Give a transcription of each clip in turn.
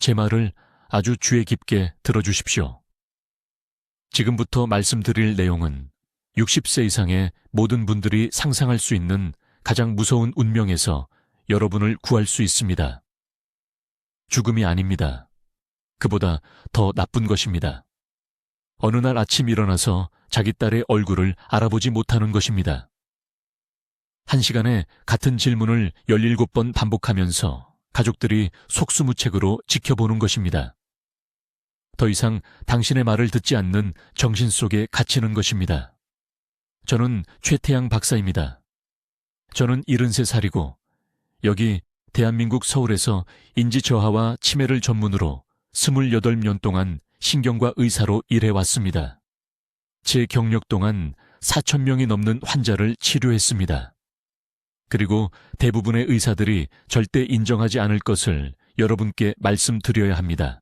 제 말을 아주 주의 깊게 들어주십시오. 지금부터 말씀드릴 내용은 60세 이상의 모든 분들이 상상할 수 있는 가장 무서운 운명에서 여러분을 구할 수 있습니다. 죽음이 아닙니다. 그보다 더 나쁜 것입니다. 어느 날 아침 일어나서 자기 딸의 얼굴을 알아보지 못하는 것입니다. 1시간에 같은 질문을 17번 반복하면서 가족들이 속수무책으로 지켜보는 것입니다. 더 이상 당신의 말을 듣지 않는 정신 속에 갇히는 것입니다. 저는 최태양 박사입니다. 저는 73살이고 여기 대한민국 서울에서 인지저하와 치매를 전문으로 28년 동안 신경과 의사로 일해왔습니다. 제 경력 동안 4,000명이 넘는 환자를 치료했습니다. 그리고 대부분의 의사들이 절대 인정하지 않을 것을 여러분께 말씀드려야 합니다.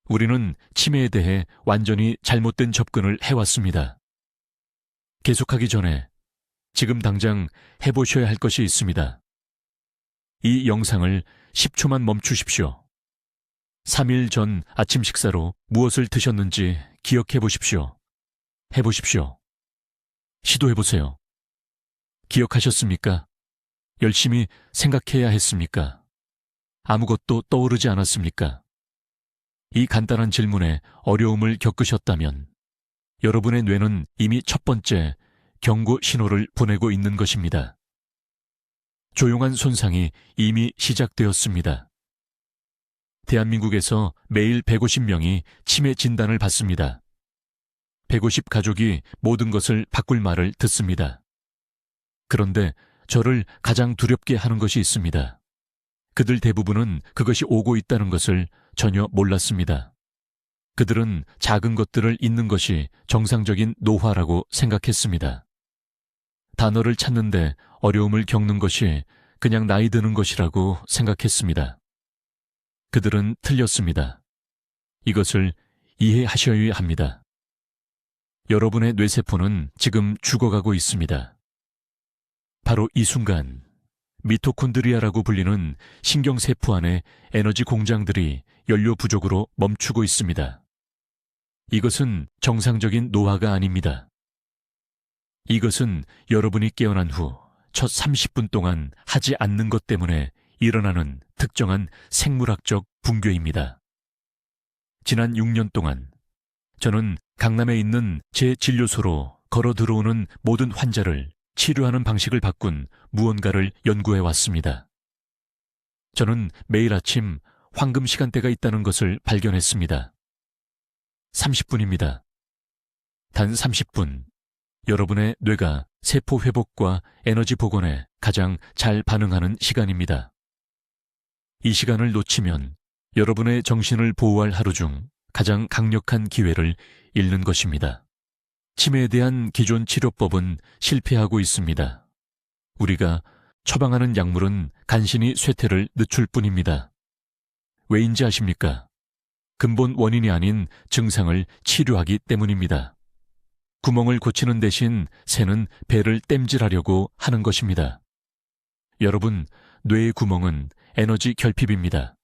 우리는 치매에 대해 완전히 잘못된 접근을 해왔습니다. 계속하기 전에 지금 당장 해보셔야 할 것이 있습니다. 이 영상을 10초만 멈추십시오. 3일 전 아침 식사로 무엇을 드셨는지 기억해 보십시오. 해보십시오. 시도해보세요. 기억하셨습니까? 열심히 생각해야 했습니까? 아무것도 떠오르지 않았습니까? 이 간단한 질문에 어려움을 겪으셨다면 여러분의 뇌는 이미 첫 번째 경고 신호를 보내고 있는 것입니다. 조용한 손상이 이미 시작되었습니다. 대한민국에서 매일 150명이 치매 진단을 받습니다. 150 가족이 모든 것을 바꿀 말을 듣습니다. 그런데 저를 가장 두렵게 하는 것이 있습니다. 그들 대부분은 그것이 오고 있다는 것을 전혀 몰랐습니다. 그들은 작은 것들을 잊는 것이 정상적인 노화라고 생각했습니다. 단어를 찾는데 어려움을 겪는 것이 그냥 나이 드는 것이라고 생각했습니다. 그들은 틀렸습니다. 이것을 이해하셔야 합니다. 여러분의 뇌세포는 지금 죽어가고 있습니다. 바로 이 순간 미토콘드리아라고 불리는 신경세포 안의 에너지 공장들이 연료 부족으로 멈추고 있습니다. 이것은 정상적인 노화가 아닙니다. 이것은 여러분이 깨어난 후 첫 30분 동안 하지 않는 것 때문에 일어나는 특정한 생물학적 붕괴입니다. 지난 6년 동안 저는 강남에 있는 제 진료소로 걸어 들어오는 모든 환자를 치료하는 방식을 바꾼 무언가를 연구해 왔습니다. 저는 매일 아침 황금 시간대가 있다는 것을 발견했습니다. 30분입니다. 단 30분. 여러분의 뇌가 세포 회복과 에너지 복원에 가장 잘 반응하는 시간입니다. 이 시간을 놓치면 여러분의 정신을 보호할 하루 중 가장 강력한 기회를 잃는 것입니다. 치매에 대한 기존 치료법은 실패하고 있습니다. 우리가 처방하는 약물은 간신히 쇠퇴를 늦출 뿐입니다. 왜인지 아십니까? 근본 원인이 아닌 증상을 치료하기 때문입니다. 구멍을 고치는 대신 새는 배를 땜질하려고 하는 것입니다. 여러분, 뇌의 구멍은 에너지 결핍입니다.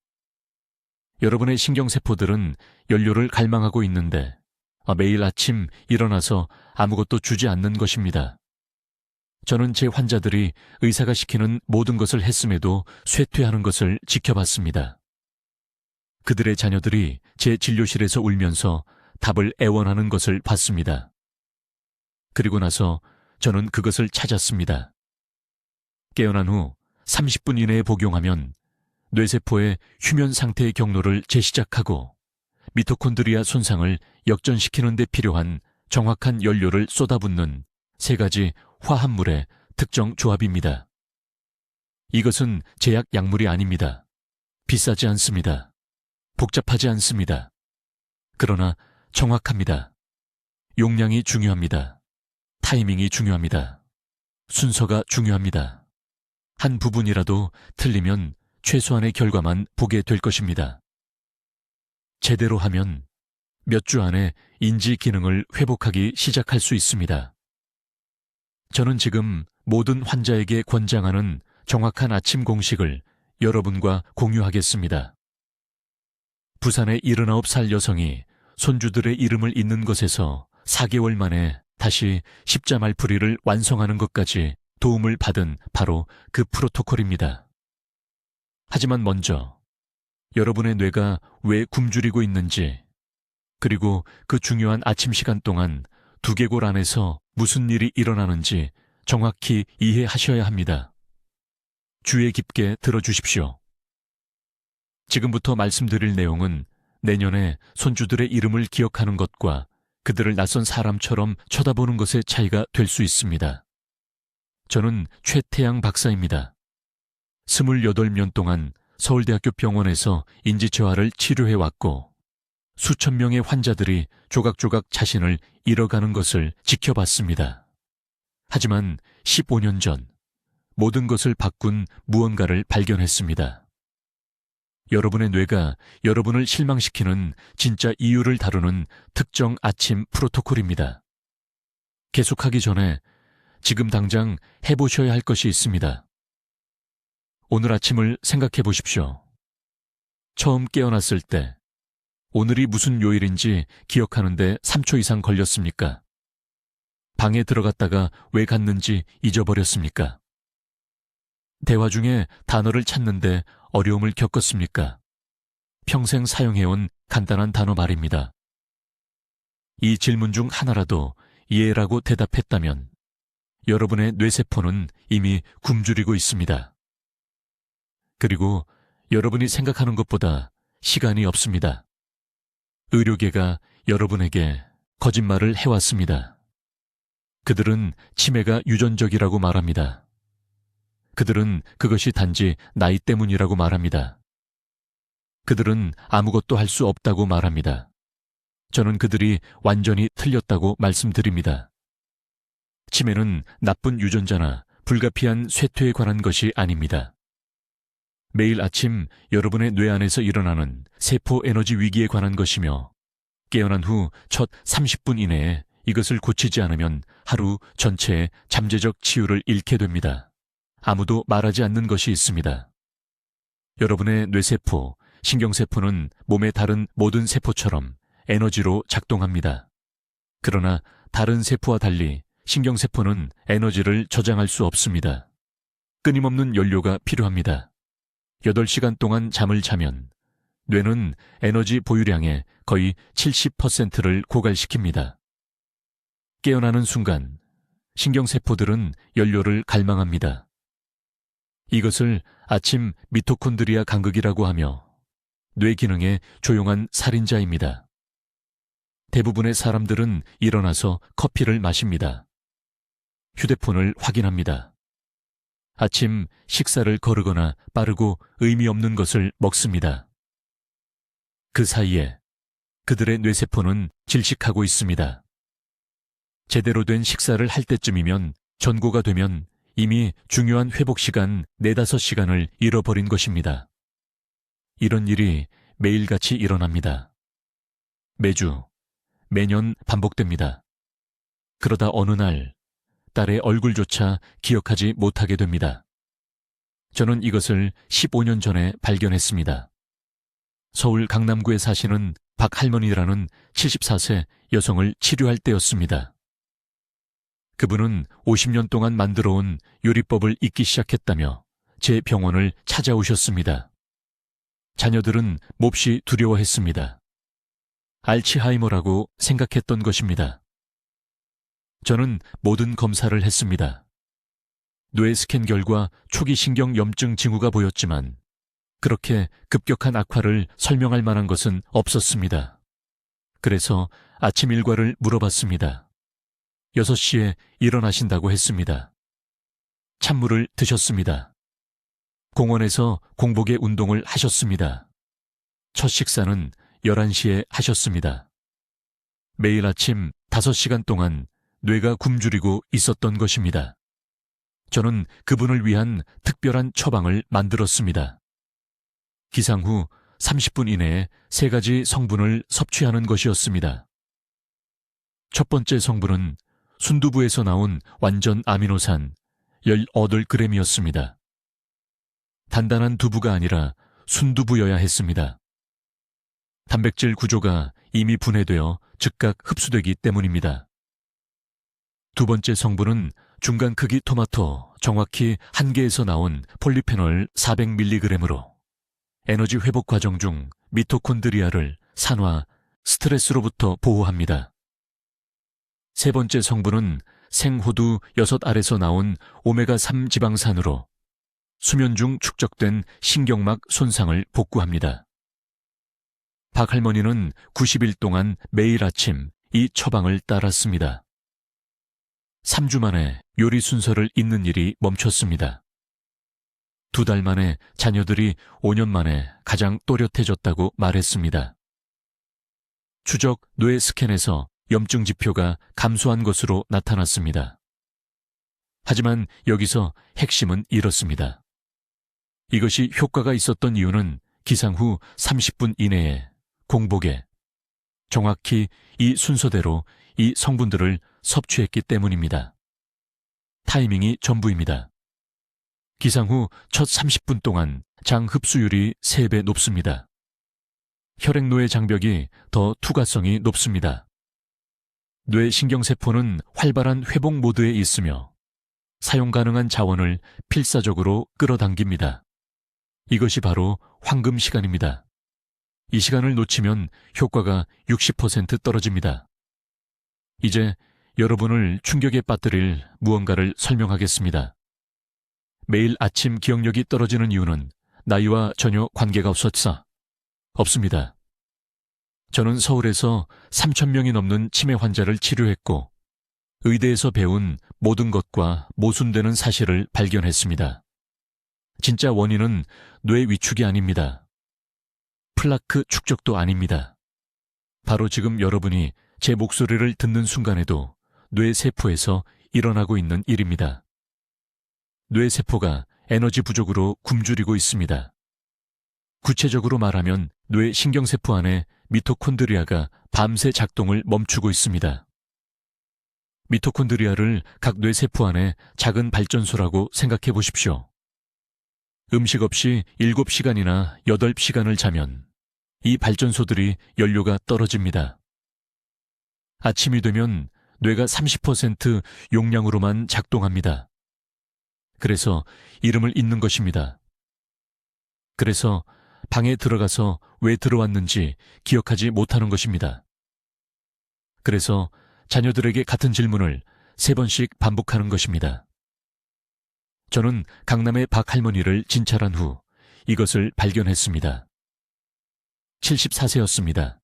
여러분의 신경세포들은 연료를 갈망하고 있는데 매일 아침 일어나서 아무것도 주지 않는 것입니다. 저는 제 환자들이 의사가 시키는 모든 것을 했음에도 쇠퇴하는 것을 지켜봤습니다. 그들의 자녀들이 제 진료실에서 울면서 답을 애원하는 것을 봤습니다. 그리고 나서 저는 그것을 찾았습니다. 깨어난 후 30분 이내에 복용하면 뇌세포의 휴면 상태의 경로를 재시작하고 미토콘드리아 손상을 역전시키는 데 필요한 정확한 연료를 쏟아붓는 3가지 화합물의 특정 조합입니다. 이것은 제약 약물이 아닙니다. 비싸지 않습니다. 복잡하지 않습니다. 그러나 정확합니다. 용량이 중요합니다. 타이밍이 중요합니다. 순서가 중요합니다. 한 부분이라도 틀리면 최소한의 결과만 보게 될 것입니다. 제대로 하면 몇 주 안에 인지 기능을 회복하기 시작할 수 있습니다. 저는 지금 모든 환자에게 권장하는 정확한 아침 공식을 여러분과 공유하겠습니다. 부산의 79살 여성이 손주들의 이름을 잇는 것에서 4개월 만에 다시 십자 말풀이를 완성하는 것까지 도움을 받은 바로 그 프로토콜입니다. 하지만 먼저 여러분의 뇌가 왜 굶주리고 있는지, 그리고 그 중요한 아침 시간 동안 두개골 안에서 무슨 일이 일어나는지 정확히 이해하셔야 합니다. 주의 깊게 들어주십시오. 지금부터 말씀드릴 내용은 내년에 손주들의 이름을 기억하는 것과 그들을 낯선 사람처럼 쳐다보는 것의 차이가 될 수 있습니다. 저는 최태양 박사입니다. 28년 동안 서울대학교 병원에서 인지재활을 치료해왔고 수천 명의 환자들이 조각조각 자신을 잃어가는 것을 지켜봤습니다. 하지만 15년 전 모든 것을 바꾼 무언가를 발견했습니다. 여러분의 뇌가 여러분을 실망시키는 진짜 이유를 다루는 특정 아침 프로토콜입니다. 계속하기 전에 지금 당장 해보셔야 할 것이 있습니다. 오늘 아침을 생각해 보십시오. 처음 깨어났을 때 오늘이 무슨 요일인지 기억하는데 3초 이상 걸렸습니까? 방에 들어갔다가 왜 갔는지 잊어버렸습니까? 대화 중에 단어를 찾는데 어려움을 겪었습니까? 평생 사용해온 간단한 단어 말입니다. 이 질문 중 하나라도 예라고 대답했다면 여러분의 뇌세포는 이미 굶주리고 있습니다. 그리고 여러분이 생각하는 것보다 시간이 없습니다. 의료계가 여러분에게 거짓말을 해왔습니다. 그들은 치매가 유전적이라고 말합니다. 그들은 그것이 단지 나이 때문이라고 말합니다. 그들은 아무것도 할 수 없다고 말합니다. 저는 그들이 완전히 틀렸다고 말씀드립니다. 치매는 나쁜 유전자나 불가피한 쇠퇴에 관한 것이 아닙니다. 매일 아침 여러분의 뇌 안에서 일어나는 세포 에너지 위기에 관한 것이며 깨어난 후 첫 30분 이내에 이것을 고치지 않으면 하루 전체의 잠재적 치유를 잃게 됩니다. 아무도 말하지 않는 것이 있습니다. 여러분의 뇌세포, 신경세포는 몸의 다른 모든 세포처럼 에너지로 작동합니다. 그러나 다른 세포와 달리 신경세포는 에너지를 저장할 수 없습니다. 끊임없는 연료가 필요합니다. 8시간 동안 잠을 자면 뇌는 에너지 보유량의 거의 70%를 고갈시킵니다. 깨어나는 순간 신경세포들은 연료를 갈망합니다. 이것을 아침 미토콘드리아 간극이라고 하며 뇌 기능의 조용한 살인자입니다. 대부분의 사람들은 일어나서 커피를 마십니다. 휴대폰을 확인합니다. 아침 식사를 거르거나 빠르고 의미 없는 것을 먹습니다. 그 사이에 그들의 뇌세포는 질식하고 있습니다. 제대로 된 식사를 할 때쯤이면 전고가 되면 이미 중요한 회복 시간 4-5시간을 잃어버린 것입니다. 이런 일이 매일같이 일어납니다. 매주, 매년 반복됩니다. 그러다 어느 날 딸의 얼굴조차 기억하지 못하게 됩니다. 저는 이것을 15년 전에 발견했습니다. 서울 강남구에 사시는 박할머니라는 74세 여성을 치료할 때였습니다. 그분은 50년 동안 만들어온 요리법을 잊기 시작했다며 제 병원을 찾아오셨습니다. 자녀들은 몹시 두려워했습니다. 알츠하이머라고 생각했던 것입니다. 저는 모든 검사를 했습니다. 뇌 스캔 결과 초기 신경염증 징후가 보였지만 그렇게 급격한 악화를 설명할 만한 것은 없었습니다. 그래서 아침 일과를 물어봤습니다. 6시에 일어나신다고 했습니다. 찬물을 드셨습니다. 공원에서 공복의 운동을 하셨습니다. 첫 식사는 11시에 하셨습니다. 매일 아침 5시간 동안 뇌가 굶주리고 있었던 것입니다. 저는 그분을 위한 특별한 처방을 만들었습니다. 기상 후 30분 이내에 3가지 성분을 섭취하는 것이었습니다. 첫 번째 성분은 순두부에서 나온 완전 아미노산 18g이었습니다. 단단한 두부가 아니라 순두부여야 했습니다. 단백질 구조가 이미 분해되어 즉각 흡수되기 때문입니다. 두 번째 성분은 중간 크기 토마토 정확히 1개에서 나온 폴리페놀 400mg으로 에너지 회복 과정 중 미토콘드리아를 산화, 스트레스로부터 보호합니다. 세 번째 성분은 생호두 6알에서 나온 오메가3 지방산으로 수면 중 축적된 신경막 손상을 복구합니다. 박 할머니는 90일 동안 매일 아침 이 처방을 따랐습니다. 3주 만에 요리 순서를 잇는 일이 멈췄습니다. 2달 만에 자녀들이 5년 만에 가장 또렷해졌다고 말했습니다. 추적 뇌 스캔에서 염증 지표가 감소한 것으로 나타났습니다. 하지만 여기서 핵심은 이렇습니다. 이것이 효과가 있었던 이유는 기상 후 30분 이내에 공복에 정확히 이 순서대로 이 성분들을 섭취했기 때문입니다. 타이밍이 전부입니다. 기상 후 첫 30분 동안 장 흡수율이 3배 높습니다. 혈액노예 장벽이 더 투과성이 높습니다. 뇌신경세포는 활발한 회복 모드에 있으며 사용 가능한 자원을 필사적으로 끌어당깁니다. 이것이 바로 황금 시간입니다. 이 시간을 놓치면 효과가 60% 떨어집니다. 이제 여러분을 충격에 빠뜨릴 무언가를 설명하겠습니다. 매일 아침 기억력이 떨어지는 이유는 나이와 전혀 관계가 없습니다. 저는 서울에서 3,000명이 넘는 치매 환자를 치료했고 의대에서 배운 모든 것과 모순되는 사실을 발견했습니다. 진짜 원인은 뇌 위축이 아닙니다. 플라크 축적도 아닙니다. 바로 지금 여러분이 제 목소리를 듣는 순간에도 뇌세포에서 일어나고 있는 일입니다. 뇌세포가 에너지 부족으로 굶주리고 있습니다. 구체적으로 말하면 뇌신경세포 안에 미토콘드리아가 밤새 작동을 멈추고 있습니다. 미토콘드리아를 각 뇌세포 안에 작은 발전소라고 생각해 보십시오. 음식 없이 7시간이나 8시간을 자면 이 발전소들이 연료가 떨어집니다. 아침이 되면 뇌가 30% 용량으로만 작동합니다. 그래서 이름을 잊는 것입니다. 그래서 방에 들어가서 왜 들어왔는지 기억하지 못하는 것입니다. 그래서 자녀들에게 같은 질문을 3번씩 반복하는 것입니다. 저는 강남의 박 할머니를 진찰한 후 이것을 발견했습니다. 74세였습니다.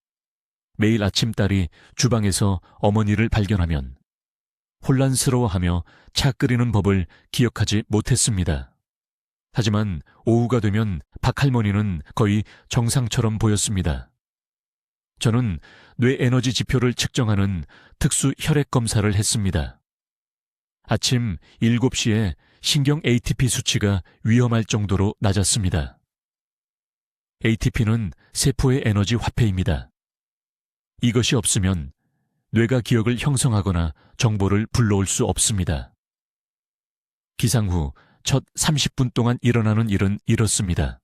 매일 아침 딸이 주방에서 어머니를 발견하면 혼란스러워하며 차 끓이는 법을 기억하지 못했습니다. 하지만 오후가 되면 박 할머니는 거의 정상처럼 보였습니다. 저는 뇌 에너지 지표를 측정하는 특수 혈액 검사를 했습니다. 아침 7시에 신경 ATP 수치가 위험할 정도로 낮았습니다. ATP는 세포의 에너지 화폐입니다. 이것이 없으면 뇌가 기억을 형성하거나 정보를 불러올 수 없습니다. 기상 후 첫 30분 동안 일어나는 일은 이렇습니다.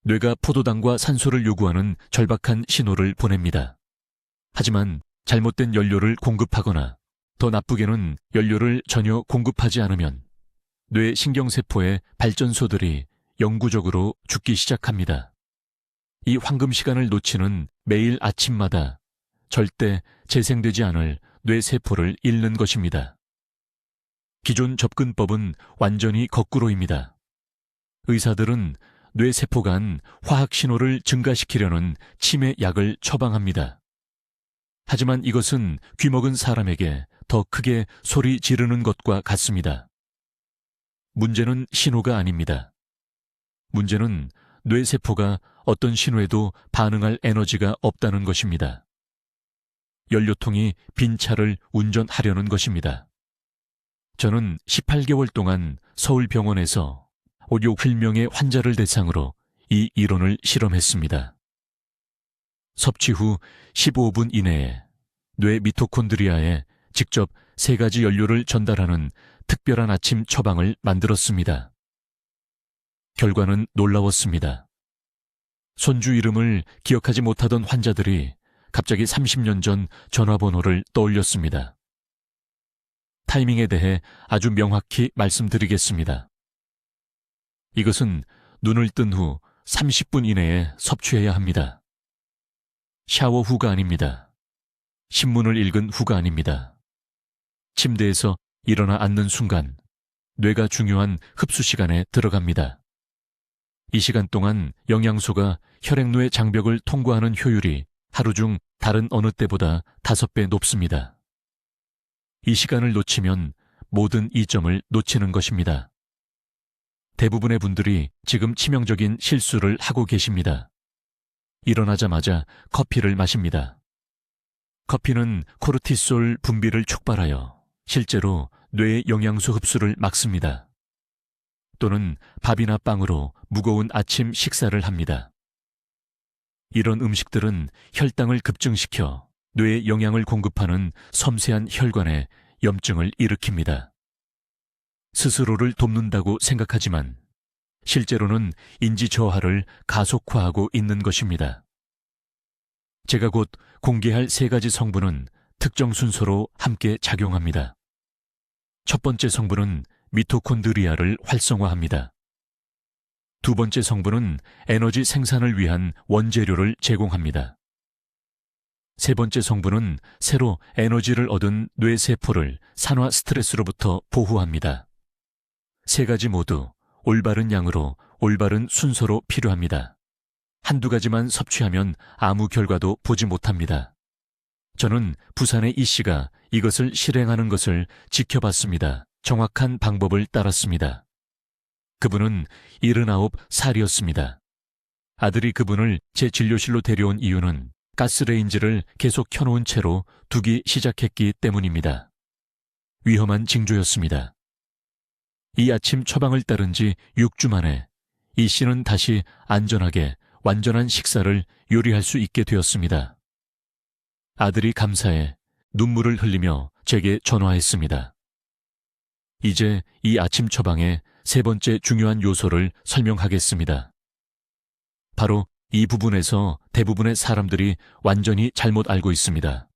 뇌가 포도당과 산소를 요구하는 절박한 신호를 보냅니다. 하지만 잘못된 연료를 공급하거나 더 나쁘게는 연료를 전혀 공급하지 않으면 뇌 신경세포의 발전소들이 영구적으로 죽기 시작합니다. 이 황금 시간을 놓치는 매일 아침마다 절대 재생되지 않을 뇌세포를 잃는 것입니다. 기존 접근법은 완전히 거꾸로입니다. 의사들은 뇌세포 간 화학 신호를 증가시키려는 치매 약을 처방합니다. 하지만 이것은 귀먹은 사람에게 더 크게 소리 지르는 것과 같습니다. 문제는 신호가 아닙니다. 문제는 뇌세포가 어떤 신호에도 반응할 에너지가 없다는 것입니다. 연료통이 빈 차를 운전하려는 것입니다. 저는 18개월 동안 서울병원에서 56명의 환자를 대상으로 이 이론을 실험했습니다. 섭취 후 15분 이내에 뇌 미토콘드리아에 직접 3가지 연료를 전달하는 특별한 아침 처방을 만들었습니다. 결과는 놀라웠습니다. 손주 이름을 기억하지 못하던 환자들이 갑자기 30년 전 전화번호를 떠올렸습니다. 타이밍에 대해 아주 명확히 말씀드리겠습니다. 이것은 눈을 뜬 후 30분 이내에 섭취해야 합니다. 샤워 후가 아닙니다. 신문을 읽은 후가 아닙니다. 침대에서 일어나 앉는 순간 뇌가 중요한 흡수 시간에 들어갑니다. 이 시간 동안 영양소가 혈액노의 장벽을 통과하는 효율이 하루 중 다른 어느 때보다 5배 높습니다. 이 시간을 놓치면 모든 이점을 놓치는 것입니다. 대부분의 분들이 지금 치명적인 실수를 하고 계십니다. 일어나자마자 커피를 마십니다. 커피는 코르티솔 분비를 촉발하여 실제로 뇌의 영양소 흡수를 막습니다. 또는 밥이나 빵으로 무거운 아침 식사를 합니다. 이런 음식들은 혈당을 급증시켜 뇌에 영양을 공급하는 섬세한 혈관에 염증을 일으킵니다. 스스로를 돕는다고 생각하지만 실제로는 인지 저하를 가속화하고 있는 것입니다. 제가 곧 공개할 3가지 성분은 특정 순서로 함께 작용합니다. 첫 번째 성분은 미토콘드리아를 활성화합니다. 두 번째 성분은 에너지 생산을 위한 원재료를 제공합니다. 세 번째 성분은 새로 에너지를 얻은 뇌세포를 산화 스트레스로부터 보호합니다. 3가지 모두 올바른 양으로 올바른 순서로 필요합니다. 한두 가지만 섭취하면 아무 결과도 보지 못합니다. 저는 부산의 이 씨가 이것을 실행하는 것을 지켜봤습니다. 정확한 방법을 따랐습니다. 그분은 79살이었습니다. 아들이 그분을 제 진료실로 데려온 이유는 가스레인지를 계속 켜놓은 채로 두기 시작했기 때문입니다. 위험한 징조였습니다. 이 아침 처방을 따른 지 6주 만에 이 씨는 다시 안전하게 완전한 식사를 요리할 수 있게 되었습니다. 아들이 감사해 눈물을 흘리며 제게 전화했습니다. 이제 이 아침 처방의 3번째 중요한 요소를 설명하겠습니다. 바로 이 부분에서 대부분의 사람들이 완전히 잘못 알고 있습니다.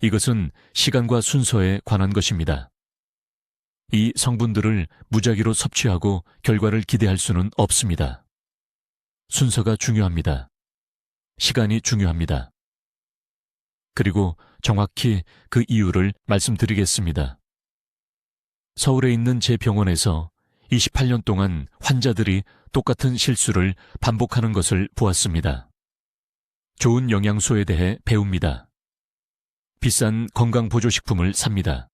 이것은 시간과 순서에 관한 것입니다. 이 성분들을 무작위로 섭취하고 결과를 기대할 수는 없습니다. 순서가 중요합니다. 시간이 중요합니다. 그리고 정확히 그 이유를 말씀드리겠습니다. 서울에 있는 제 병원에서 28년 동안 환자들이 똑같은 실수를 반복하는 것을 보았습니다. 좋은 영양소에 대해 배웁니다. 비싼 건강보조식품을 삽니다.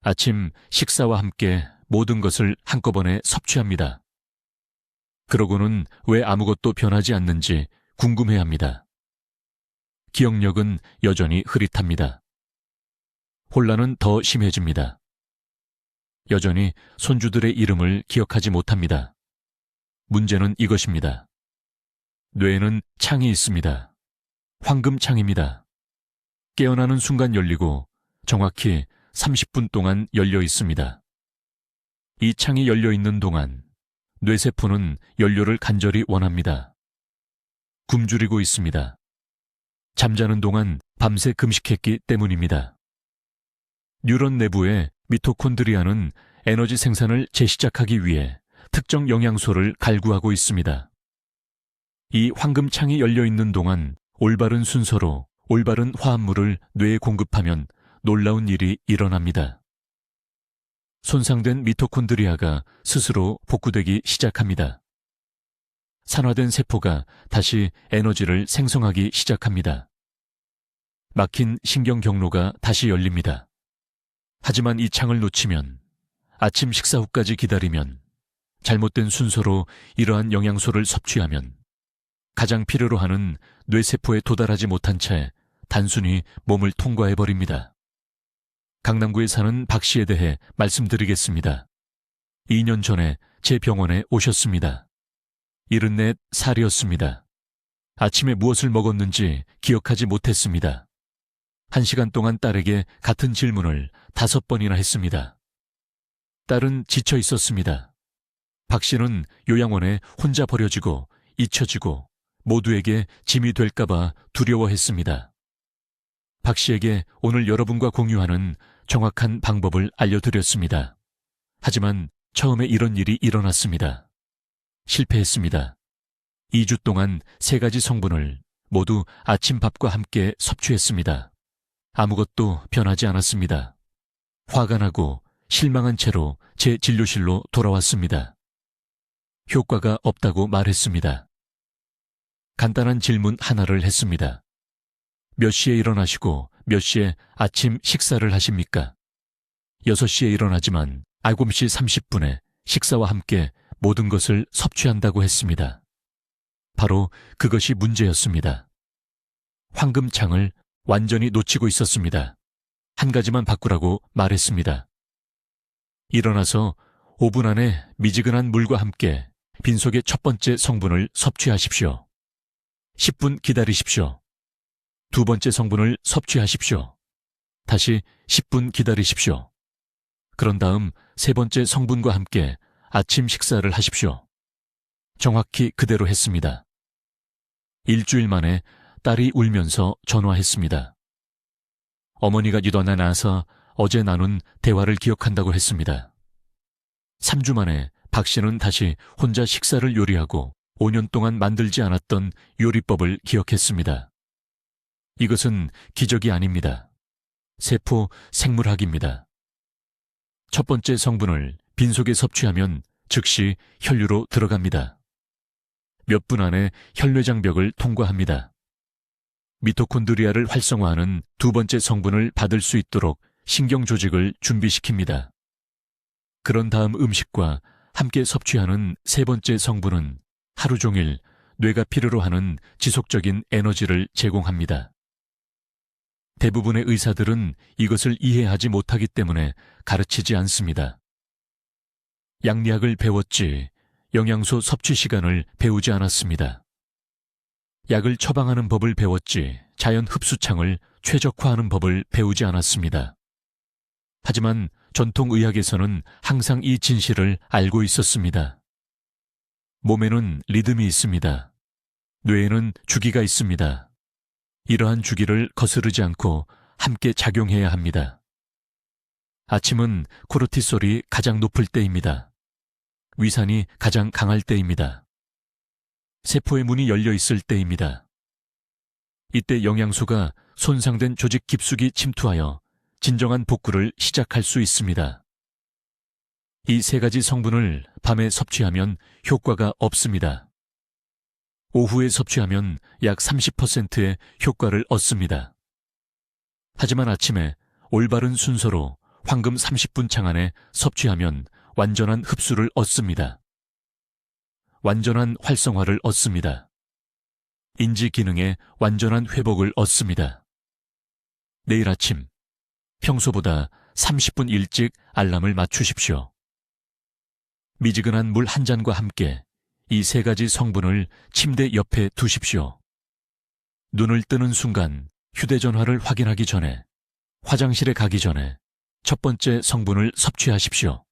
아침 식사와 함께 모든 것을 한꺼번에 섭취합니다. 그러고는 왜 아무것도 변하지 않는지 궁금해합니다. 기억력은 여전히 흐릿합니다. 혼란은 더 심해집니다. 여전히 손주들의 이름을 기억하지 못합니다. 문제는 이것입니다. 뇌에는 창이 있습니다. 황금창입니다. 깨어나는 순간 열리고 정확히 30분 동안 열려 있습니다. 이 창이 열려 있는 동안 뇌세포는 연료를 간절히 원합니다. 굶주리고 있습니다. 잠자는 동안 밤새 금식했기 때문입니다. 뉴런 내부의 미토콘드리아는 에너지 생산을 재시작하기 위해 특정 영양소를 갈구하고 있습니다. 이 황금창이 열려 있는 동안 올바른 순서로 올바른 화합물을 뇌에 공급하면 놀라운 일이 일어납니다. 손상된 미토콘드리아가 스스로 복구되기 시작합니다. 산화된 세포가 다시 에너지를 생성하기 시작합니다. 막힌 신경 경로가 다시 열립니다. 하지만 이 창을 놓치면, 아침 식사 후까지 기다리면, 잘못된 순서로 이러한 영양소를 섭취하면 가장 필요로 하는 뇌세포에 도달하지 못한 채 단순히 몸을 통과해버립니다. 강남구에 사는 박 씨에 대해 말씀드리겠습니다. 2년 전에 제 병원에 오셨습니다. 74살이었습니다. 아침에 무엇을 먹었는지 기억하지 못했습니다. 1시간 동안 딸에게 같은 질문을 5번이나 했습니다. 딸은 지쳐 있었습니다. 박 씨는 요양원에 혼자 버려지고 잊혀지고 모두에게 짐이 될까봐 두려워했습니다. 박 씨에게 오늘 여러분과 공유하는 정확한 방법을 알려드렸습니다. 하지만 처음에 이런 일이 일어났습니다. 실패했습니다. 2주 동안 3가지 성분을 모두 아침밥과 함께 섭취했습니다. 아무것도 변하지 않았습니다. 화가 나고 실망한 채로 제 진료실로 돌아왔습니다. 효과가 없다고 말했습니다. 간단한 질문 하나를 했습니다. 몇 시에 일어나시고 몇 시에 아침 식사를 하십니까? 6시에 일어나지만 9시 30분에 식사와 함께 모든 것을 섭취한다고 했습니다. 바로 그것이 문제였습니다. 황금창을 완전히 놓치고 있었습니다. 한 가지만 바꾸라고 말했습니다. 일어나서 5분 안에 미지근한 물과 함께 빈속의 첫 번째 성분을 섭취하십시오. 10분 기다리십시오. 두 번째 성분을 섭취하십시오. 다시 10분 기다리십시오. 그런 다음 세 번째 성분과 함께 아침 식사를 하십시오. 정확히 그대로 했습니다. 일주일 만에 딸이 울면서 전화했습니다. 어머니가 유던에 나서 어제 나눈 대화를 기억한다고 했습니다. 3주 만에 박 씨는 다시 혼자 식사를 요리하고 5년 동안 만들지 않았던 요리법을 기억했습니다. 이것은 기적이 아닙니다. 세포 생물학입니다. 첫 번째 성분을 빈속에 섭취하면 즉시 혈류로 들어갑니다. 몇 분 안에 혈내장벽을 통과합니다. 미토콘드리아를 활성화하는 두 번째 성분을 받을 수 있도록 신경 조직을 준비시킵니다. 그런 다음 음식과 함께 섭취하는 세 번째 성분은 하루 종일 뇌가 필요로 하는 지속적인 에너지를 제공합니다. 대부분의 의사들은 이것을 이해하지 못하기 때문에 가르치지 않습니다. 양리학을 배웠지 영양소 섭취 시간을 배우지 않았습니다. 약을 처방하는 법을 배웠지 자연 흡수창을 최적화하는 법을 배우지 않았습니다. 하지만 전통의학에서는 항상 이 진실을 알고 있었습니다. 몸에는 리듬이 있습니다. 뇌에는 주기가 있습니다. 이러한 주기를 거스르지 않고 함께 작용해야 합니다. 아침은 코르티솔이 가장 높을 때입니다. 위산이 가장 강할 때입니다. 세포의 문이 열려 있을 때입니다. 이때 영양소가 손상된 조직 깊숙이 침투하여 진정한 복구를 시작할 수 있습니다. 이 3가지 성분을 밤에 섭취하면 효과가 없습니다. 오후에 섭취하면 약 30%의 효과를 얻습니다. 하지만 아침에 올바른 순서로 황금 30분 창 안에 섭취하면 완전한 흡수를 얻습니다. 완전한 활성화를 얻습니다. 인지 기능의 완전한 회복을 얻습니다. 내일 아침, 평소보다 30분 일찍 알람을 맞추십시오. 미지근한 물 한 잔과 함께 이 3가지 성분을 침대 옆에 두십시오. 눈을 뜨는 순간 휴대전화를 확인하기 전에, 화장실에 가기 전에 첫 번째 성분을 섭취하십시오.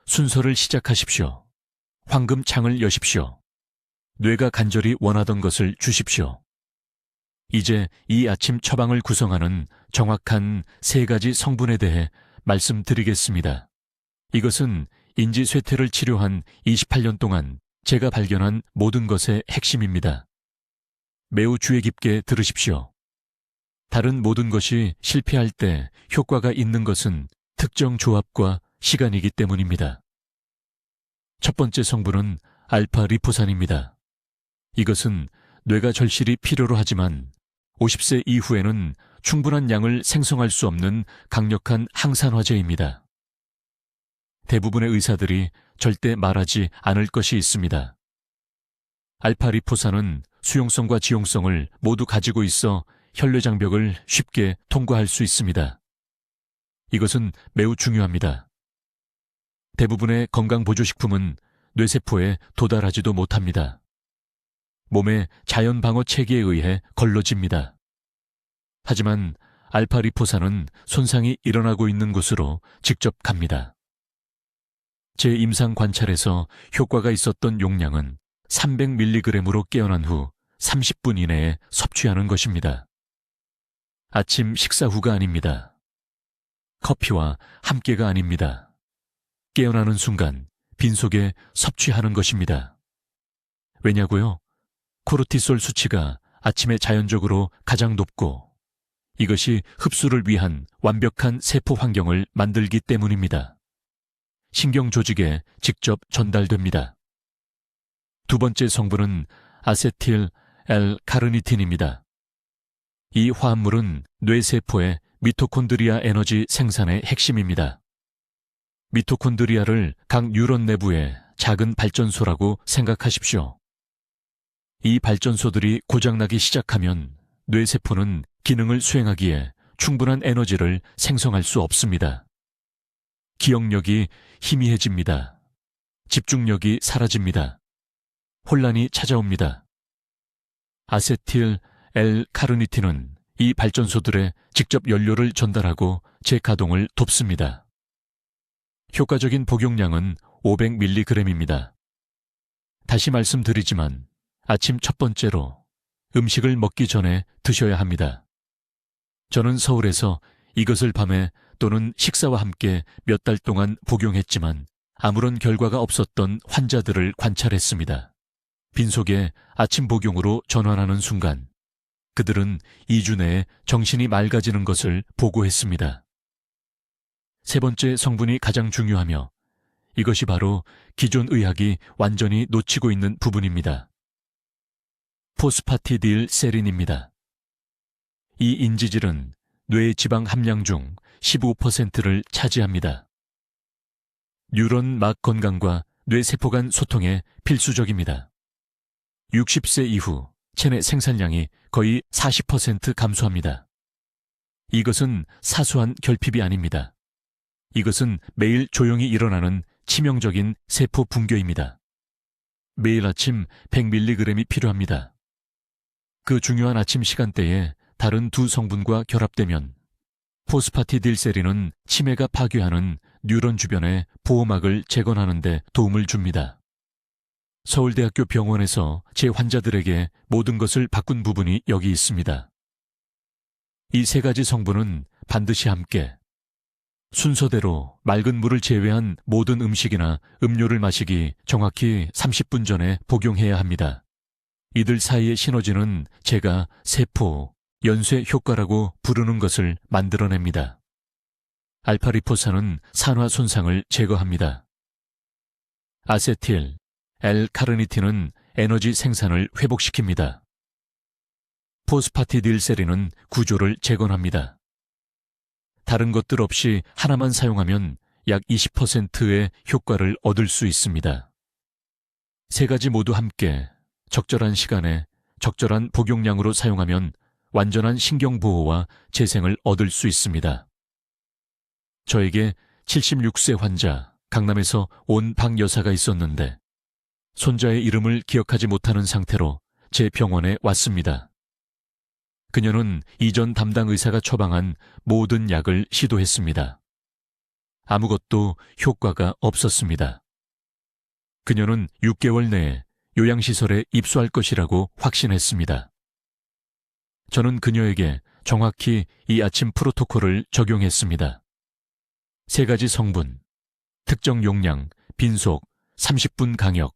순서를 시작하십시오. 황금창을 여십시오. 뇌가 간절히 원하던 것을 주십시오. 이제 이 아침 처방을 구성하는 정확한 3가지 성분에 대해 말씀드리겠습니다. 이것은 인지쇠퇴를 치료한 28년 동안 제가 발견한 모든 것의 핵심입니다. 매우 주의 깊게 들으십시오. 다른 모든 것이 실패할 때 효과가 있는 것은 특정 조합과 시간이기 때문입니다. 첫 번째 성분은 알파 리포산입니다. 이것은 뇌가 절실히 필요로 하지만 50세 이후에는 충분한 양을 생성할 수 없는 강력한 항산화제입니다. 대부분의 의사들이 절대 말하지 않을 것이 있습니다. 알파 리포산은 수용성과 지용성을 모두 가지고 있어 혈내장벽을 쉽게 통과할 수 있습니다. 이것은 매우 중요합니다. 대부분의 건강보조식품은 뇌세포에 도달하지도 못합니다. 몸의 자연방어 체계에 의해 걸러집니다. 하지만 알파 리포산은 손상이 일어나고 있는 곳으로 직접 갑니다. 제 임상 관찰에서 효과가 있었던 용량은 300mg으로 깨어난 후 30분 이내에 섭취하는 것입니다. 아침 식사 후가 아닙니다. 커피와 함께가 아닙니다. 깨어나는 순간 빈속에 섭취하는 것입니다. 왜냐고요? 코르티솔 수치가 아침에 자연적으로 가장 높고 이것이 흡수를 위한 완벽한 세포 환경을 만들기 때문입니다. 신경 조직에 직접 전달됩니다. 두 번째 성분은 아세틸 L-카르니틴입니다. 이 화합물은 뇌세포의 미토콘드리아 에너지 생산의 핵심입니다. 미토콘드리아를 각 뉴런 내부의 작은 발전소라고 생각하십시오. 이 발전소들이 고장나기 시작하면 뇌세포는 기능을 수행하기에 충분한 에너지를 생성할 수 없습니다. 기억력이 희미해집니다. 집중력이 사라집니다. 혼란이 찾아옵니다. 아세틸 L-카르니틴은 이 발전소들에 직접 연료를 전달하고 재가동을 돕습니다. 효과적인 복용량은 500mg입니다. 다시 말씀드리지만 아침 첫 번째로 음식을 먹기 전에 드셔야 합니다. 저는 서울에서 이것을 밤에 또는 식사와 함께 몇 달 동안 복용했지만 아무런 결과가 없었던 환자들을 관찰했습니다. 빈속에 아침 복용으로 전환하는 순간 그들은 2주 내에 정신이 맑아지는 것을 보고했습니다. 세 번째 성분이 가장 중요하며 이것이 바로 기존 의학이 완전히 놓치고 있는 부분입니다. 포스파티딜세린입니다. 이 인지질은 뇌 지방 함량 중 15%를 차지합니다. 뉴런 막 건강과 뇌세포 간 소통에 필수적입니다. 60세 이후 체내 생산량이 거의 40% 감소합니다. 이것은 사소한 결핍이 아닙니다. 이것은 매일 조용히 일어나는 치명적인 세포 붕괴입니다. 매일 아침 100mg이 필요합니다. 그 중요한 아침 시간대에 다른 두 성분과 결합되면 포스파티딜세린은 치매가 파괴하는 뉴런 주변의 보호막을 재건하는 데 도움을 줍니다. 서울대학교 병원에서 제 환자들에게 모든 것을 바꾼 부분이 여기 있습니다. 이 세 가지 성분은 반드시 함께 순서대로 맑은 물을 제외한 모든 음식이나 음료를 마시기 정확히 30분 전에 복용해야 합니다. 이들 사이의 시너지는 제가 세포, 연쇄 효과라고 부르는 것을 만들어냅니다. 알파리포산은 산화 손상을 제거합니다. 아세틸, L-카르니틴은 에너지 생산을 회복시킵니다. 포스파티딜세린은 구조를 재건합니다. 다른 것들 없이 하나만 사용하면 약 20%의 효과를 얻을 수 있습니다. 세 가지 모두 함께 적절한 시간에 적절한 복용량으로 사용하면 완전한 신경보호와 재생을 얻을 수 있습니다. 저에게 76세 환자, 강남에서 온 박 여사가 있었는데 손자의 이름을 기억하지 못하는 상태로 제 병원에 왔습니다. 그녀는 이전 담당 의사가 처방한 모든 약을 시도했습니다. 아무것도 효과가 없었습니다. 그녀는 6개월 내에 요양시설에 입소할 것이라고 확신했습니다. 저는 그녀에게 정확히 이 아침 프로토콜을 적용했습니다. 세 가지 성분, 특정 용량, 빈속, 30분 강역.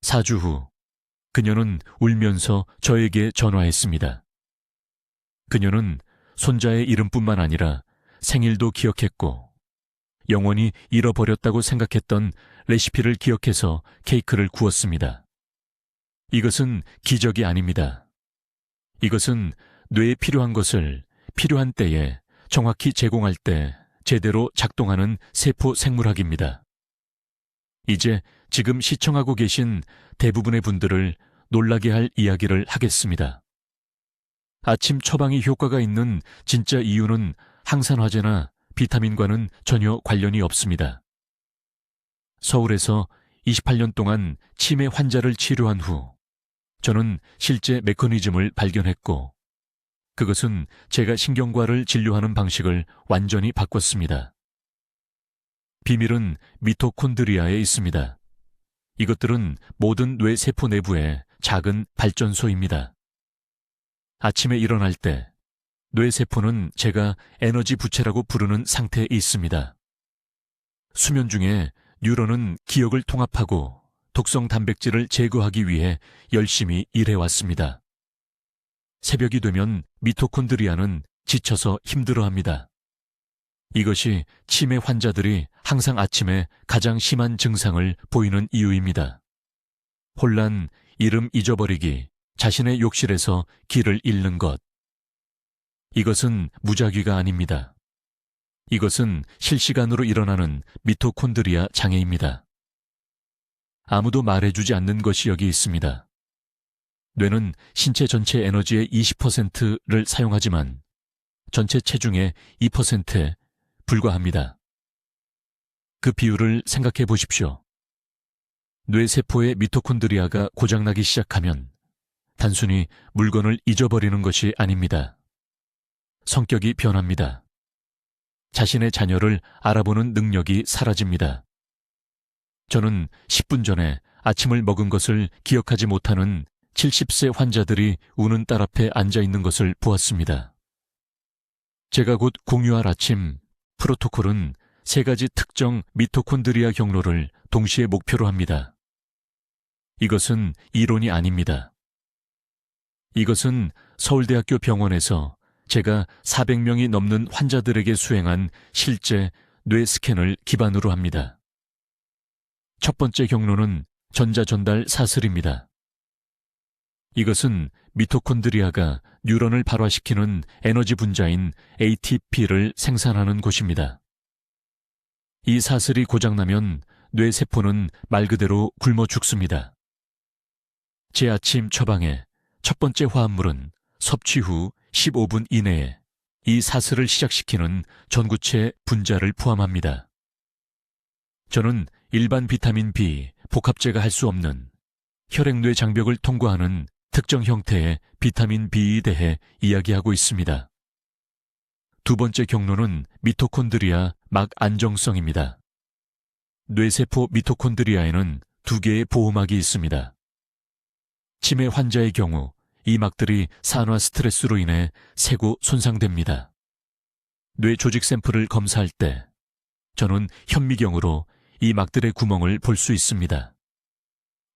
4주 후, 그녀는 울면서 저에게 전화했습니다. 그녀는 손자의 이름뿐만 아니라 생일도 기억했고, 영원히 잃어버렸다고 생각했던 레시피를 기억해서 케이크를 구웠습니다. 이것은 기적이 아닙니다. 이것은 뇌에 필요한 것을 필요한 때에 정확히 제공할 때 제대로 작동하는 세포 생물학입니다. 이제 지금 시청하고 계신 대부분의 분들을 놀라게 할 이야기를 하겠습니다. 아침 처방이 효과가 있는 진짜 이유는 항산화제나 비타민과는 전혀 관련이 없습니다. 서울에서 28년 동안 치매 환자를 치료한 후 저는 실제 메커니즘을 발견했고 그것은 제가 신경과를 진료하는 방식을 완전히 바꿨습니다. 비밀은 미토콘드리아에 있습니다. 이것들은 모든 뇌세포 내부에 작은 발전소입니다. 아침에 일어날 때 뇌세포는 제가 에너지 부채라고 부르는 상태에 있습니다. 수면 중에 뉴런은 기억을 통합하고 독성 단백질을 제거하기 위해 열심히 일해왔습니다. 새벽이 되면 미토콘드리아는 지쳐서 힘들어합니다. 이것이 치매 환자들이 항상 아침에 가장 심한 증상을 보이는 이유입니다. 혼란, 이름 잊어버리기, 자신의 욕실에서 길을 잃는 것. 이것은 무작위가 아닙니다. 이것은 실시간으로 일어나는 미토콘드리아 장애입니다. 아무도 말해주지 않는 것이 여기 있습니다. 뇌는 신체 전체 에너지의 20%를 사용하지만 전체 체중의 2%에 불과합니다. 그 비율을 생각해 보십시오. 뇌세포의 미토콘드리아가 고장나기 시작하면 단순히 물건을 잊어버리는 것이 아닙니다. 성격이 변합니다. 자신의 자녀를 알아보는 능력이 사라집니다. 저는 10분 전에 아침을 먹은 것을 기억하지 못하는 70세 환자들이 우는 딸 앞에 앉아 있는 것을 보았습니다. 제가 곧 공유할 아침 프로토콜은 3가지 특정 미토콘드리아 경로를 동시에 목표로 합니다. 이것은 이론이 아닙니다. 이것은 서울대학교 병원에서 제가 400명이 넘는 환자들에게 수행한 실제 뇌 스캔을 기반으로 합니다. 첫 번째 경로는 전자전달 사슬입니다. 이것은 미토콘드리아가 뉴런을 발화시키는 에너지 분자인 ATP를 생산하는 곳입니다. 이 사슬이 고장나면 뇌세포는 말 그대로 굶어 죽습니다. 제 아침 처방의 첫 번째 화합물은 섭취 후 15분 이내에 이 사슬을 시작시키는 전구체 분자를 포함합니다. 저는 일반 비타민 B, 복합제가 할 수 없는 혈액뇌 장벽을 통과하는 특정 형태의 비타민 B에 대해 이야기하고 있습니다. 두 번째 경로는 미토콘드리아 막 안정성입니다. 뇌세포 미토콘드리아에는 2개의 보호막이 있습니다. 치매 환자의 경우 이 막들이 산화 스트레스로 인해 새고 손상됩니다. 뇌 조직 샘플을 검사할 때 저는 현미경으로 이 막들의 구멍을 볼 수 있습니다.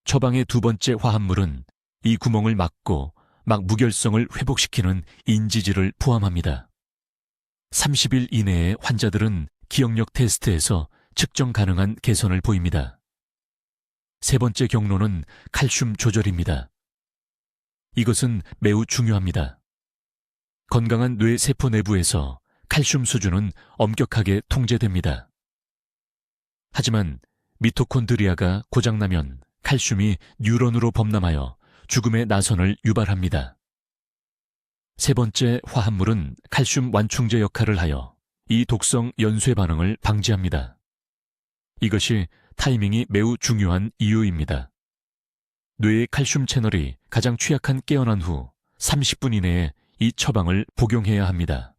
처방의 두 번째 화합물은 이 구멍을 막고 막 무결성을 회복시키는 인지질을 포함합니다. 30일 이내에 환자들은 기억력 테스트에서 측정 가능한 개선을 보입니다. 세 번째 경로는 칼슘 조절입니다. 이것은 매우 중요합니다. 건강한 뇌 세포 내부에서 칼슘 수준은 엄격하게 통제됩니다. 하지만 미토콘드리아가 고장나면 칼슘이 뉴런으로 범람하여 죽음의 나선을 유발합니다. 세 번째 화합물은 칼슘 완충제 역할을 하여 이 독성 연쇄 반응을 방지합니다. 이것이 타이밍이 매우 중요한 이유입니다. 뇌의 칼슘 채널이 가장 취약한 깨어난 후 30분 이내에 이 처방을 복용해야 합니다.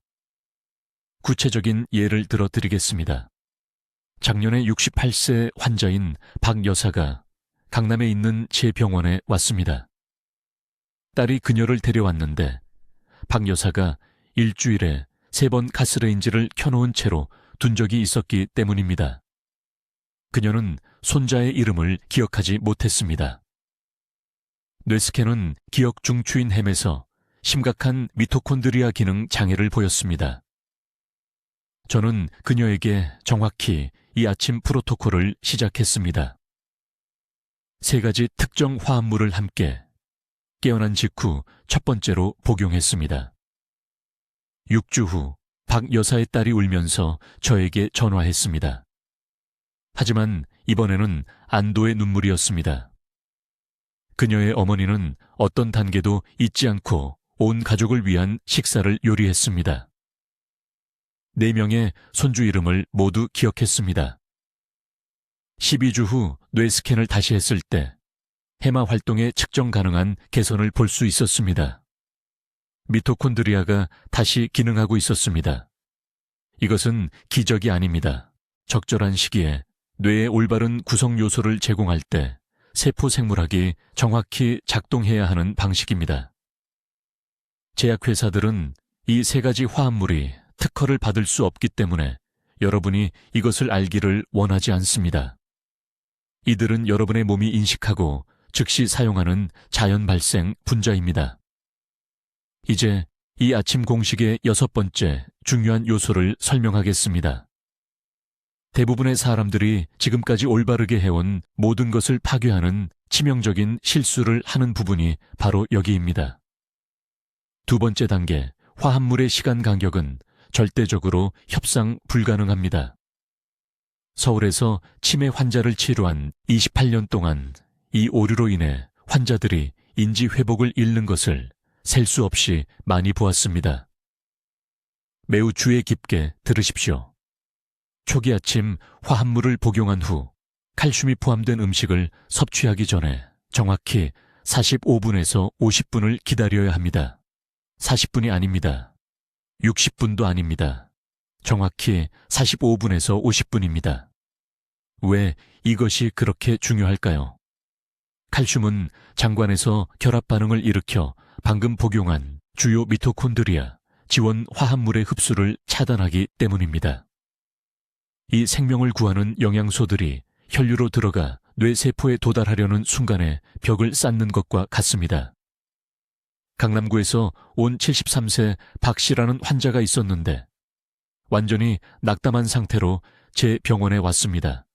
구체적인 예를 들어 드리겠습니다. 작년에 68세 환자인 박 여사가 강남에 있는 제 병원에 왔습니다. 딸이 그녀를 데려왔는데 박 여사가 일주일에 3번 가스레인지를 켜놓은 채로 둔 적이 있었기 때문입니다. 그녀는 손자의 이름을 기억하지 못했습니다. 뇌스캔은 기억 중추인 햄에서 심각한 미토콘드리아 기능 장애를 보였습니다. 저는 그녀에게 정확히 이 아침 프로토콜을 시작했습니다. 3가지 특정 화합물을 함께 깨어난 직후 첫 번째로 복용했습니다. 6주 후 박 여사의 딸이 울면서 저에게 전화했습니다. 하지만 이번에는 안도의 눈물이었습니다. 그녀의 어머니는 어떤 단계도 잊지 않고 온 가족을 위한 식사를 요리했습니다. 4명의 손주 이름을 모두 기억했습니다. 12주 후 뇌스캔을 다시 했을 때 해마 활동에 측정 가능한 개선을 볼 수 있었습니다. 미토콘드리아가 다시 기능하고 있었습니다. 이것은 기적이 아닙니다. 적절한 시기에 뇌의 올바른 구성 요소를 제공할 때 세포 생물학이 정확히 작동해야 하는 방식입니다. 제약회사들은 이 세 가지 화합물이 특허를 받을 수 없기 때문에 여러분이 이것을 알기를 원하지 않습니다. 이들은 여러분의 몸이 인식하고 즉시 사용하는 자연 발생 분자입니다. 이제 이 아침 공식의 6번째 중요한 요소를 설명하겠습니다. 대부분의 사람들이 지금까지 올바르게 해온 모든 것을 파괴하는 치명적인 실수를 하는 부분이 바로 여기입니다. 두 번째 단계, 화합물의 시간 간격은 절대적으로 협상 불가능합니다. 서울에서 치매 환자를 치료한 28년 동안 이 오류로 인해 환자들이 인지 회복을 잃는 것을 셀 수 없이 많이 보았습니다. 매우 주의 깊게 들으십시오. 초기 아침 화합물을 복용한 후 칼슘이 포함된 음식을 섭취하기 전에 정확히 45분에서 50분을 기다려야 합니다. 40분이 아닙니다. 60분도 아닙니다. 정확히 45분에서 50분입니다. 왜 이것이 그렇게 중요할까요? 칼슘은 장관에서 결합 반응을 일으켜 방금 복용한 주요 미토콘드리아, 지원 화합물의 흡수를 차단하기 때문입니다. 이 생명을 구하는 영양소들이 혈류로 들어가 뇌세포에 도달하려는 순간에 벽을 쌓는 것과 같습니다. 강남구에서 온 73세 박 씨라는 환자가 있었는데 완전히 낙담한 상태로 제 병원에 왔습니다.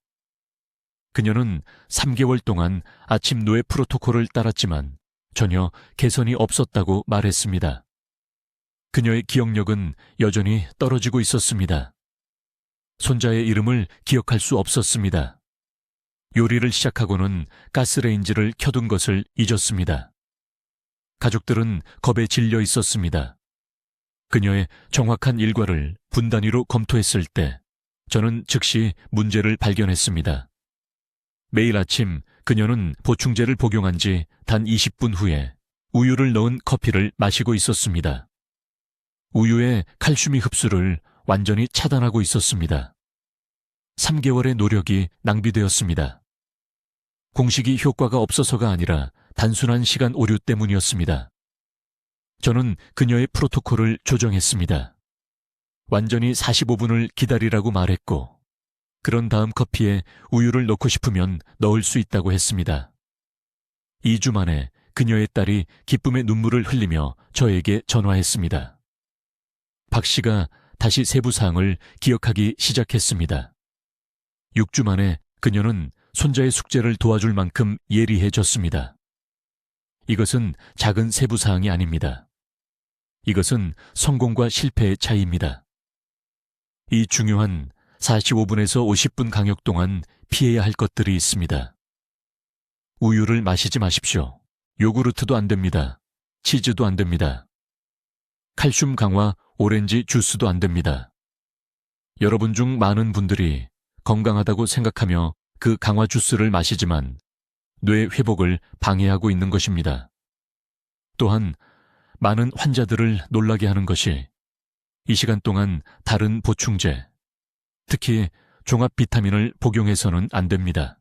그녀는 3개월 동안 아침 노예 프로토콜을 따랐지만 전혀 개선이 없었다고 말했습니다. 그녀의 기억력은 여전히 떨어지고 있었습니다. 손자의 이름을 기억할 수 없었습니다. 요리를 시작하고는 가스레인지를 켜둔 것을 잊었습니다. 가족들은 겁에 질려 있었습니다. 그녀의 정확한 일과를 분 단위로 검토했을 때 저는 즉시 문제를 발견했습니다. 매일 아침 그녀는 보충제를 복용한 지 단 20분 후에 우유를 넣은 커피를 마시고 있었습니다. 우유의 칼슘이 흡수를 완전히 차단하고 있었습니다. 3개월의 노력이 낭비되었습니다. 공식이 효과가 없어서가 아니라 단순한 시간 오류 때문이었습니다. 저는 그녀의 프로토콜을 조정했습니다. 완전히 45분을 기다리라고 말했고, 그런 다음 커피에 우유를 넣고 싶으면 넣을 수 있다고 했습니다. 2주 만에 그녀의 딸이 기쁨의 눈물을 흘리며 저에게 전화했습니다. 박 씨가 다시 세부 사항을 기억하기 시작했습니다. 6주 만에 그녀는 손자의 숙제를 도와줄 만큼 예리해졌습니다. 이것은 작은 세부 사항이 아닙니다. 이것은 성공과 실패의 차이입니다. 이 중요한 45분에서 50분 간격 동안 피해야 할 것들이 있습니다. 우유를 마시지 마십시오. 요구르트도 안 됩니다. 치즈도 안 됩니다. 칼슘 강화 오렌지 주스도 안 됩니다. 여러분 중 많은 분들이 건강하다고 생각하며 그 강화 주스를 마시지만 뇌 회복을 방해하고 있는 것입니다. 또한 많은 환자들을 놀라게 하는 것이 이 시간 동안 다른 보충제, 특히 종합 비타민을 복용해서는 안 됩니다.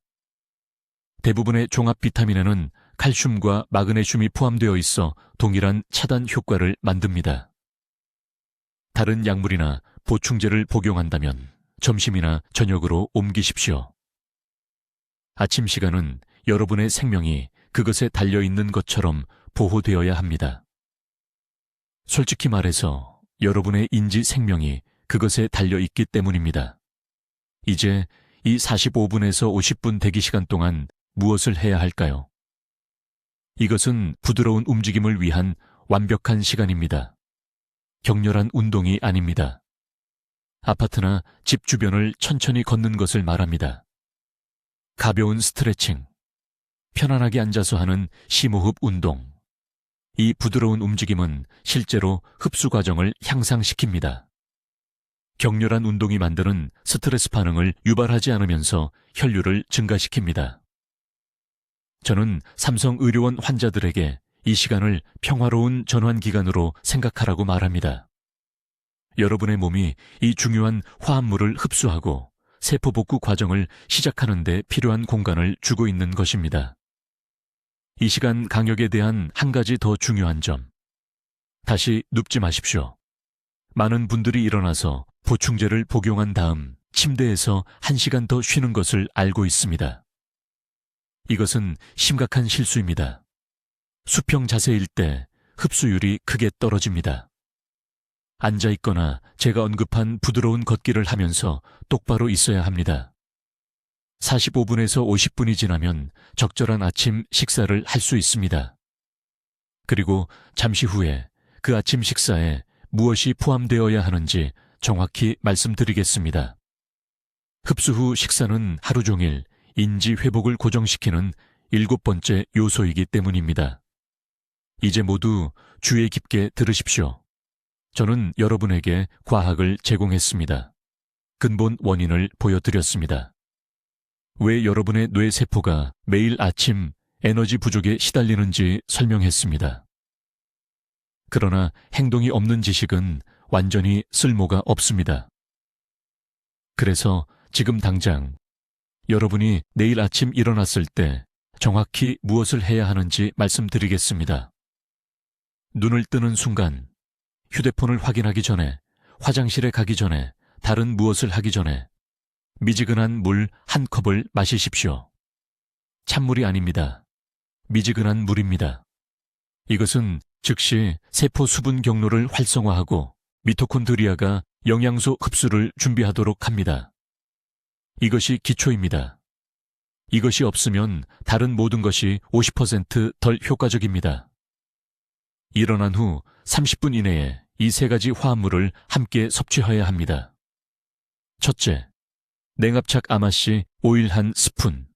대부분의 종합 비타민에는 칼슘과 마그네슘이 포함되어 있어 동일한 차단 효과를 만듭니다. 다른 약물이나 보충제를 복용한다면 점심이나 저녁으로 옮기십시오. 아침 시간은 여러분의 생명이 그것에 달려있는 것처럼 보호되어야 합니다. 솔직히 말해서 여러분의 인지 생명이 그것에 달려있기 때문입니다. 이제 이 45분에서 50분 대기 시간 동안 무엇을 해야 할까요? 이것은 부드러운 움직임을 위한 완벽한 시간입니다. 격렬한 운동이 아닙니다. 아파트나 집 주변을 천천히 걷는 것을 말합니다. 가벼운 스트레칭, 편안하게 앉아서 하는 심호흡 운동. 이 부드러운 움직임은 실제로 흡수 과정을 향상시킵니다. 격렬한 운동이 만드는 스트레스 반응을 유발하지 않으면서 혈류를 증가시킵니다. 저는 삼성 의료원 환자들에게 이 시간을 평화로운 전환 기간으로 생각하라고 말합니다. 여러분의 몸이 이 중요한 화합물을 흡수하고 세포 복구 과정을 시작하는 데 필요한 공간을 주고 있는 것입니다. 이 시간 강역에 대한 한 가지 더 중요한 점. 다시 눕지 마십시오. 많은 분들이 일어나서 보충제를 복용한 다음 침대에서 1시간 더 쉬는 것을 알고 있습니다. 이것은 심각한 실수입니다. 수평 자세일 때 흡수율이 크게 떨어집니다. 앉아있거나 제가 언급한 부드러운 걷기를 하면서 똑바로 있어야 합니다. 45분에서 50분이 지나면 적절한 아침 식사를 할 수 있습니다. 그리고 잠시 후에 그 아침 식사에 무엇이 포함되어야 하는지 정확히 말씀드리겠습니다. 흡수 후 식사는 하루 종일 인지 회복을 고정시키는 7번째 요소이기 때문입니다. 이제 모두 주의 깊게 들으십시오. 저는 여러분에게 과학을 제공했습니다. 근본 원인을 보여드렸습니다. 왜 여러분의 뇌세포가 매일 아침 에너지 부족에 시달리는지 설명했습니다. 그러나 행동이 없는 지식은 완전히 쓸모가 없습니다. 그래서 지금 당장 여러분이 내일 아침 일어났을 때 정확히 무엇을 해야 하는지 말씀드리겠습니다. 눈을 뜨는 순간, 휴대폰을 확인하기 전에, 화장실에 가기 전에, 다른 무엇을 하기 전에 미지근한 물 1컵을 마시십시오. 찬물이 아닙니다. 미지근한 물입니다. 이것은 즉시 세포 수분 경로를 활성화하고 미토콘드리아가 영양소 흡수를 준비하도록 합니다. 이것이 기초입니다. 이것이 없으면 다른 모든 것이 50%덜 효과적입니다. 일어난 후 30분 이내에 이 3가지 화합물을 함께 섭취해야 합니다. 첫째, 냉합착 아마씨 오일 1스푼.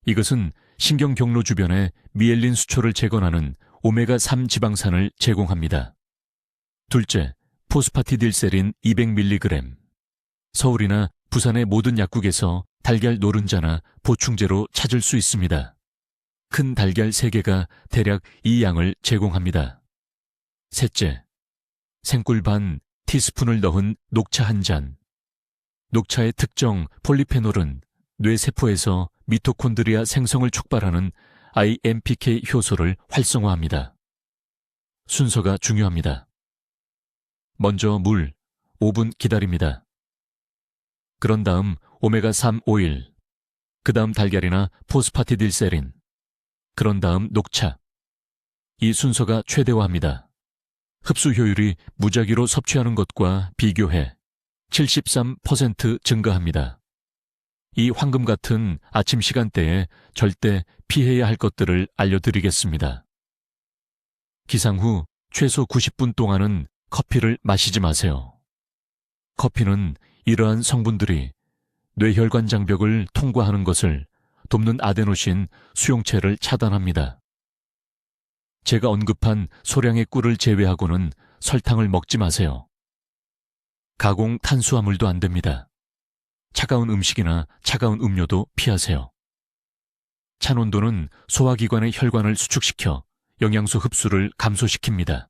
이것은 신경 경로 주변에 미엘린 수초를 재건하는 오메가3 지방산을 제공합니다. 둘째, 포스파티딜세린 200mg. 서울이나 부산의 모든 약국에서 달걀 노른자나 보충제로 찾을 수 있습니다. 큰 달걀 3개가 대략 이 양을 제공합니다. 셋째, 생꿀 반 티스푼을 넣은 녹차 1잔. 녹차의 특정 폴리페놀은 뇌세포에서 미토콘드리아 생성을 촉발하는 IMPK 효소를 활성화합니다. 순서가 중요합니다. 먼저 물 5분 기다립니다. 그런 다음 오메가3 오일, 그 다음 달걀이나 포스파티딜세린, 그런 다음 녹차. 이 순서가 최대화합니다. 흡수 효율이 무작위로 섭취하는 것과 비교해 73% 증가합니다. 이 황금 같은 아침 시간대에 절대 피해야 할 것들을 알려드리겠습니다. 기상 후 최소 90분 동안은 커피를 마시지 마세요. 커피는 이러한 성분들이 뇌혈관 장벽을 통과하는 것을 돕는 아데노신 수용체를 차단합니다. 제가 언급한 소량의 꿀을 제외하고는 설탕을 먹지 마세요. 가공 탄수화물도 안 됩니다. 차가운 음식이나 차가운 음료도 피하세요. 찬 온도는 소화기관의 혈관을 수축시켜 영양소 흡수를 감소시킵니다.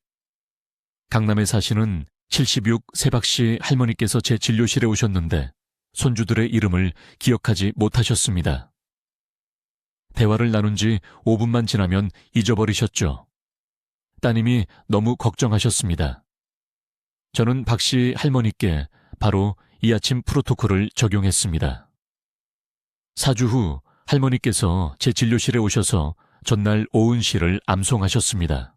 강남에 사시는 76 세박씨 할머니께서 제 진료실에 오셨는데 손주들의 이름을 기억하지 못하셨습니다. 대화를 나눈 지 5분만 지나면 잊어버리셨죠. 따님이 너무 걱정하셨습니다. 저는 박씨 할머니께 바로 이 아침 프로토콜을 적용했습니다. 4주 후 할머니께서 제 진료실에 오셔서 전날 오은시를 암송하셨습니다.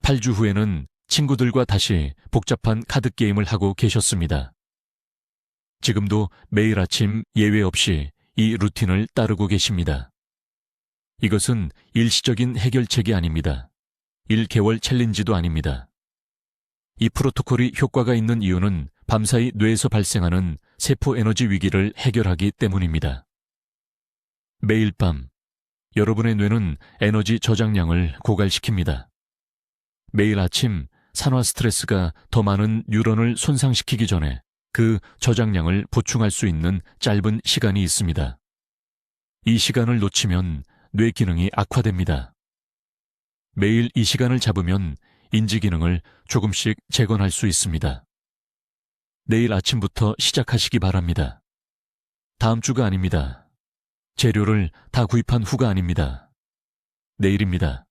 8주 후에는 친구들과 다시 복잡한 카드게임을 하고 계셨습니다. 지금도 매일 아침 예외 없이 이 루틴을 따르고 계십니다. 이것은 일시적인 해결책이 아닙니다. 1개월 챌린지도 아닙니다. 이 프로토콜이 효과가 있는 이유는 밤사이 뇌에서 발생하는 세포 에너지 위기를 해결하기 때문입니다. 매일 밤 여러분의 뇌는 에너지 저장량을 고갈시킵니다. 매일 아침 산화 스트레스가 더 많은 뉴런을 손상시키기 전에 그 저장량을 보충할 수 있는 짧은 시간이 있습니다. 이 시간을 놓치면 뇌 기능이 악화됩니다. 매일 이 시간을 잡으면 인지 기능을 조금씩 재건할 수 있습니다. 내일 아침부터 시작하시기 바랍니다. 다음 주가 아닙니다. 재료를 다 구입한 후가 아닙니다. 내일입니다.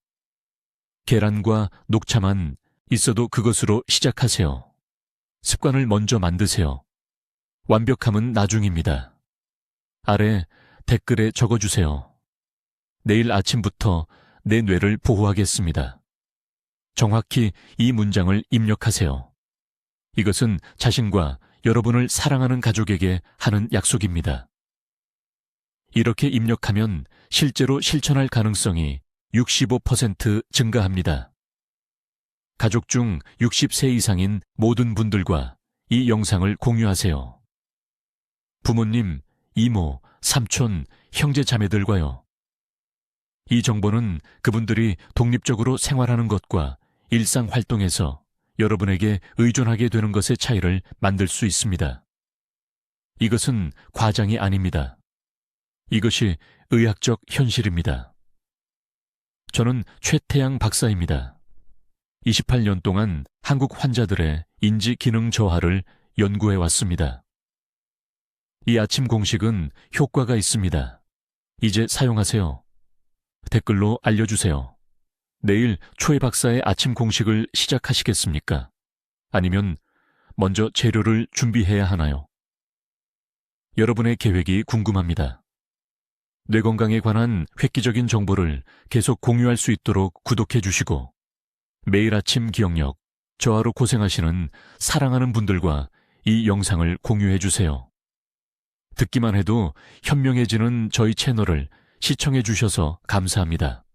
계란과 녹차만 있어도 그것으로 시작하세요. 습관을 먼저 만드세요. 완벽함은 나중입니다. 아래 댓글에 적어주세요. 내일 아침부터 내 뇌를 보호하겠습니다. 정확히 이 문장을 입력하세요. 이것은 자신과 여러분을 사랑하는 가족에게 하는 약속입니다. 이렇게 입력하면 실제로 실천할 가능성이 65% 증가합니다. 가족 중 60세 이상인 모든 분들과 이 영상을 공유하세요. 부모님, 이모, 삼촌, 형제 자매들과요. 이 정보는 그분들이 독립적으로 생활하는 것과 일상 활동에서 여러분에게 의존하게 되는 것의 차이를 만들 수 있습니다. 이것은 과장이 아닙니다. 이것이 의학적 현실입니다. 저는 최태양 박사입니다. 28년 동안 한국 환자들의 인지 기능 저하를 연구해 왔습니다. 이 아침 공식은 효과가 있습니다. 이제 사용하세요. 댓글로 알려주세요. 내일 초에 박사의 아침 공식을 시작하시겠습니까? 아니면 먼저 재료를 준비해야 하나요? 여러분의 계획이 궁금합니다. 뇌 건강에 관한 획기적인 정보를 계속 공유할 수 있도록 구독해 주시고 매일 아침 기억력, 저하로 고생하시는 사랑하는 분들과 이 영상을 공유해 주세요. 듣기만 해도 현명해지는 저희 채널을 시청해 주셔서 감사합니다.